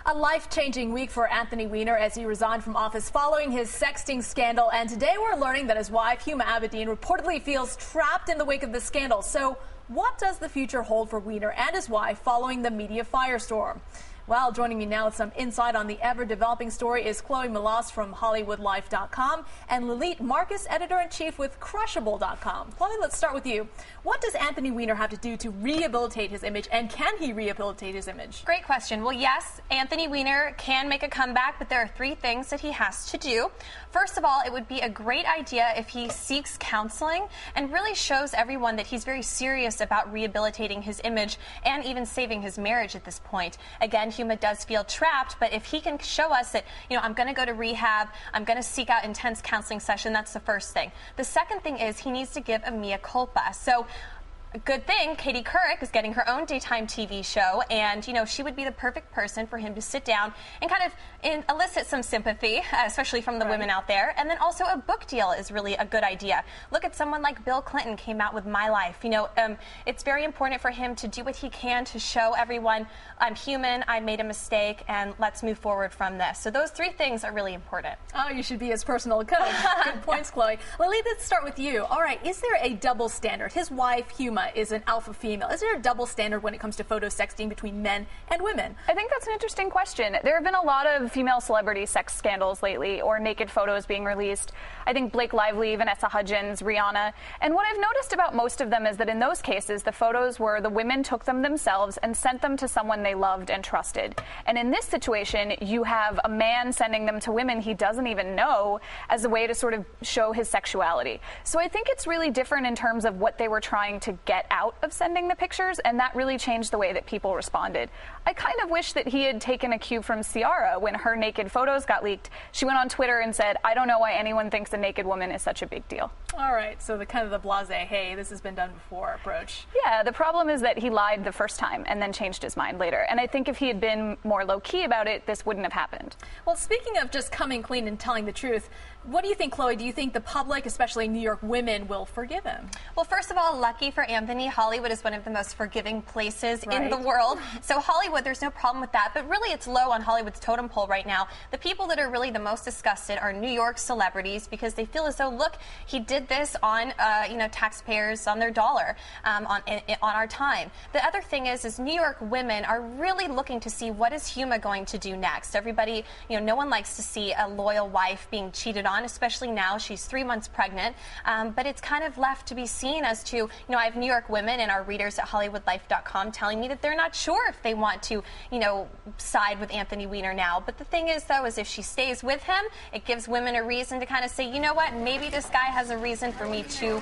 A life-changing week for Anthony Weiner as he resigned from office following his sexting scandal. And today we're learning that his wife, Huma Abedin, reportedly feels trapped in the wake of the scandal. So what does the future hold for Weiner and his wife following the media firestorm? Well, joining me now with some insight on the ever-developing story is Chloe Melas from HollywoodLife.com and Lilit Marcus, editor-in-chief with Crushable.com. Chloe, let's start with you. What does Anthony Weiner have to do to rehabilitate his image, and can he rehabilitate his image? Great question. Well, yes, Anthony Weiner can make a comeback, but there are three things that he has to do. First of all, it would be a great idea if he seeks counseling and really shows everyone that he's very serious about rehabilitating his image and even saving his marriage at this point. Again, Huma does feel trapped, but if he can show us that, I'm going to go to rehab, I'm going to seek out intense counseling session, that's the first thing. The second thing is he needs to give a mea culpa. So, a good thing, Katie Couric is getting her own daytime TV show, and she would be the perfect person for him to sit down and kind of elicit some sympathy, especially from the women out there. And then also a book deal is really a good idea. Look at someone like Bill Clinton came out with My Life. It's very important for him to do what he can to show everyone, I'm human, I made a mistake, and let's move forward from this. So those three things are really important. Oh, you should be his personal coach. Good points, Chloe. Lily, let's start with you. All right, is there a double standard? His wife, Huma, is an alpha female. Is there a double standard when it comes to photo sexting between men and women? I think that's an interesting question. There have been a lot of female celebrity sex scandals lately, or naked photos being released. I think Blake Lively, Vanessa Hudgens, Rihanna. And what I've noticed about most of them is that in those cases, the photos were the women took them themselves and sent them to someone they loved and trusted. And in this situation, you have a man sending them to women he doesn't even know as a way to sort of show his sexuality. So I think it's really different in terms of what they were trying to get out of sending the pictures, and that really changed the way that people responded. I kind of wish that he had taken a cue from Ciara when her naked photos got leaked. She went on Twitter and said, I don't know why anyone thinks a naked woman is such a big deal. All right, so the kind of the blasé, hey, this has been done before approach. Yeah, the problem is that he lied the first time and then changed his mind later. And I think if he had been more low-key about it, this wouldn't have happened. Well, speaking of just coming clean and telling the truth, what do you think, Chloe? Do you think the public, especially New York women, will forgive him? Well, first of all, lucky for Anthony, Hollywood is one of the most forgiving places in the world. So Hollywood, there's no problem with that. But really, it's low on Hollywood's totem pole right now. The people that are really the most disgusted are New York celebrities, because they feel as though, look, he did this on, taxpayers, on their dollar, on our time. The other thing is New York women are really looking to see what is Huma going to do next. Everybody, no one likes to see a loyal wife being cheated on, especially now. She's 3 months pregnant. But it's kind of left to be seen as to, I have New York women and our readers at HollywoodLife.com telling me that they're not sure if they want to, side with Anthony Weiner now. But the thing is, though, is if she stays with him, it gives women a reason to kind of say, you know what, maybe this guy has a reason for me to,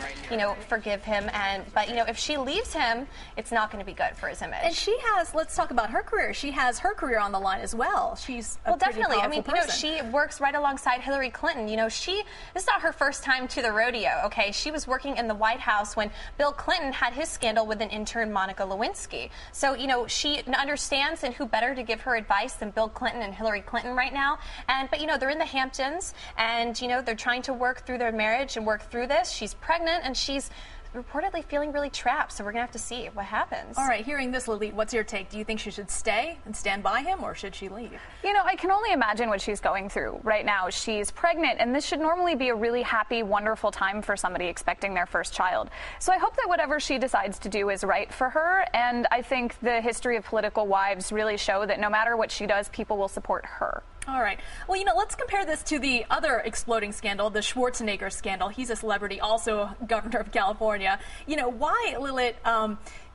forgive him. But if she leaves him, it's not going to be good for his image. And she has, let's talk about her career. She has her career on the line as well. She's a definitely. I mean, person. She works right alongside Hillary Clinton. This is not her first time to the rodeo, okay? She was working in the White House when Bill Clinton had his scandal with an intern, Monica Lewinsky. So, she understands, and who better to give her advice than Bill Clinton and Hillary Clinton right now. But, they're in the Hamptons, and, they're trying to work through their marriage and work through this. She's pregnant, and she's reportedly feeling really trapped, so we're going to have to see what happens. All right, hearing this, Lilit, what's your take? Do you think she should stay and stand by him, or should she leave? I can only imagine what she's going through right now. She's pregnant, and this should normally be a really happy, wonderful time for somebody expecting their first child. So I hope that whatever she decides to do is right for her, and I think the history of political wives really show that no matter what she does, people will support her. All right. Well, let's compare this to the other exploding scandal, the Schwarzenegger scandal. He's a celebrity, also governor of California. Why, Lilit,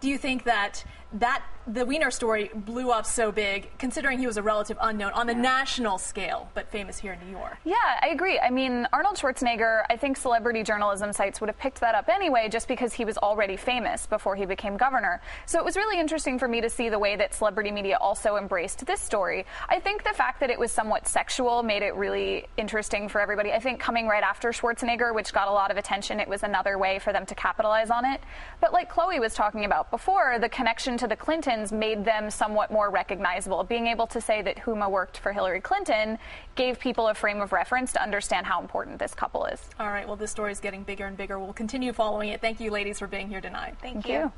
do you think that the Weiner story blew up so big, considering he was a relative unknown on the national scale, but famous here in New York? Yeah, I agree. I mean, Arnold Schwarzenegger, I think celebrity journalism sites would have picked that up anyway, just because he was already famous before he became governor. So it was really interesting for me to see the way that celebrity media also embraced this story. I think the fact that it was somewhat sexual made it really interesting for everybody. I think coming right after Schwarzenegger, which got a lot of attention, it was another way for them to capitalize on it. But like Chloe was talking about before, the connection to the Clintons made them somewhat more recognizable. Being able to say that Huma worked for Hillary Clinton gave people a frame of reference to understand how important this couple is. All right, well, this story is getting bigger and bigger. We'll continue following it. Thank you, ladies, for being here tonight. Thank you.